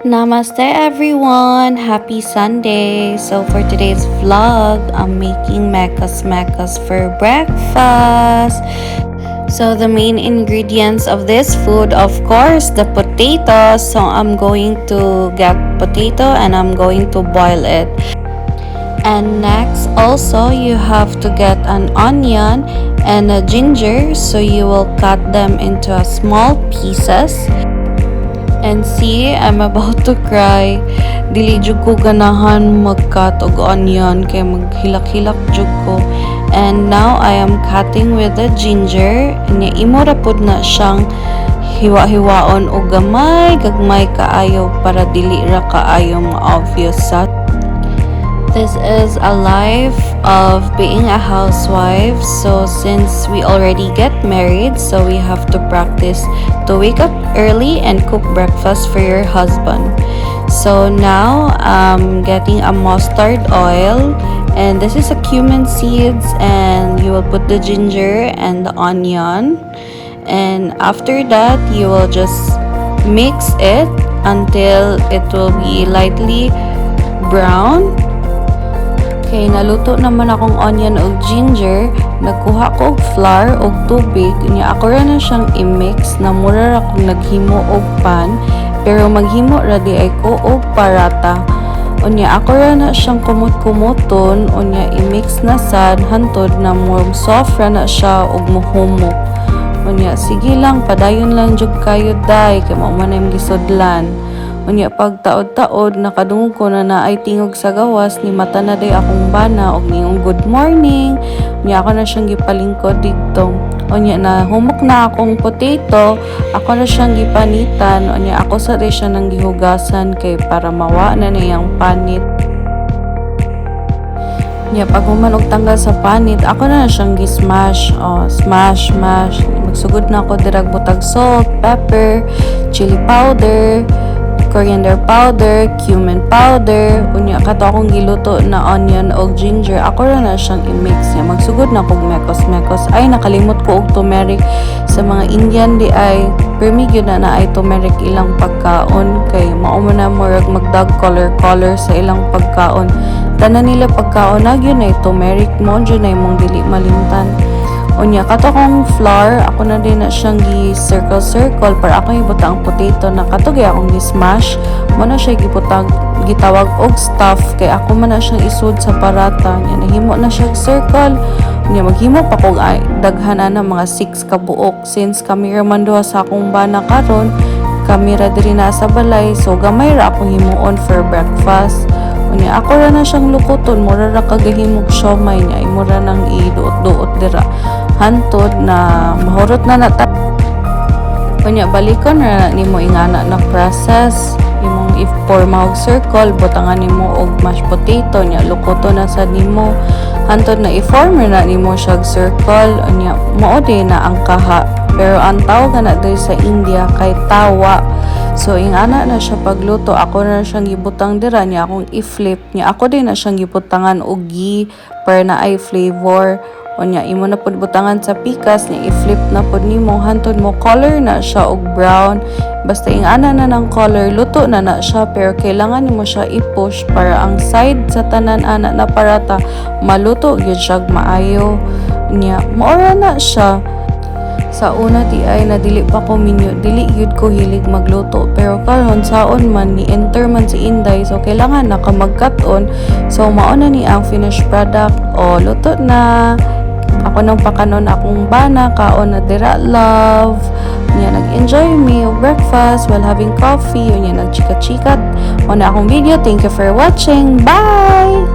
Namaste everyone! Happy Sunday! So for today's vlog, I'm making mekas for breakfast. So the main ingredients of this food, of course, the potatoes. So I'm going to get potato and I'm going to boil it. And next, also, you have to get an onion and a ginger. So you will cut them into small pieces. And see, I'm about to cry. Dili jud ko ganahan mag-cut og onion kay maghilak-hilak jud ko. And now I am cutting with the ginger. Nya imo ra pud na siyang hiwa-hiwaon og gagmay kaayo para dili ra kaayo ma-obvious sa. This is a life of being a housewife. So since we already get married, so we have to practice to wake up early and cook breakfast for your husband. So now I'm getting a mustard oil, and this is a cumin seeds, and you will put the ginger and the onion, and after that you will just mix it until it will be lightly brown. Okay, naluto naman akong onion o ginger. Nagkuha ko og flour o tubig. Nya ako ra na siyang i-mix na mura ra kung naghimo og pan. Pero maghimo ra di ay ko og parata. Unya ako ra na siyang kumot-kumuton. Unya i-mix na sad hantod na more soft ra na siya og mohumok. Unya sige lang, padayon lang jud kayo day kay mao man ang gisudlan. Unya pagtaod-taod nakadungog ko na naay tingog sa gawas ni mata na day akong bana og ningong good morning. Unya ako na siyang gipalingkod didto. Unya na humok na akong potato, ako na siyang gipanitan. Unya ako sa siya nang gihugasan kay para mawa na niyang panit. Unya pag human og tanggal sa panit, ako na siyang gi-smash. Smash. Magsugod na ako dirag butag salt, pepper, chili powder, coriander powder, cumin powder. Unya kato akong giluto na onion o ginger, ako ra na siyang i-mix niya. Magsugod na kog mekos. Ay nakalimot ko og turmeric. Sa mga Indian di ay permi gyud na ay turmeric ilang pagkaon kay mao man na murag magdag color sa ilang pagkaon. Tanan nila pagkaon na gyud ay turmeric mo gyud na imong dili malimtan. Unya kato kong flour, ako na din na siyang gi-circle para ako ibutang ang potato na kato gay akong gi-smash. Mo na siya gitawag og stuff kay ako man na siyang isud sa parata. Nya nahimo na siya circle. Unya maghimo pa kog daghan na mga 6 ka buok since kami ra man duha sa akong bana karon. Kami ra diri na sa balay, so gamay ra akong himuon for breakfast. Unya ako ra na siyang lukuton, mura ra kagahimog siomay niya, mura nang iduot-duot dira hantod na mahurot na nata. Unya balikon na nimo ingana na process imong i-forma og circle, butangan nimo og mashed potato nya lukoto na sad nimo hantod na i-form na nimo siya circle. Unya mao din na ang kaha, pero ang tawag na diri sa India kay tawa. So ingana na siya pagluto, ako na siyang gibutang dira niya akong i-flip niya, ako din na siyang gibutangan og ghee para na ay flavor. Unya imo na pud butangan sa pikas niya, i-flip na pud nimo hantod mo color na siya og brown. Basta ingana na ng color, luto na siya, pero kailangan nimo siya i-push para ang side sa tanan ana na parata maluto gyud siya maayo. Nya maora na siya. Sa una di ay nadili pa ko minyo, dili yun ko hilig magluto, pero karon saon man ni enter man si Inday, so kailangan nakamagkat-on. So mauna ni ang finished product. Luto na. Ako nang pakanon akong bana, kaon na dira love. Unya nag-enjoy me of breakfast while having coffee. Unya nagchika-chikat. Una akong video. Thank you for watching. Bye!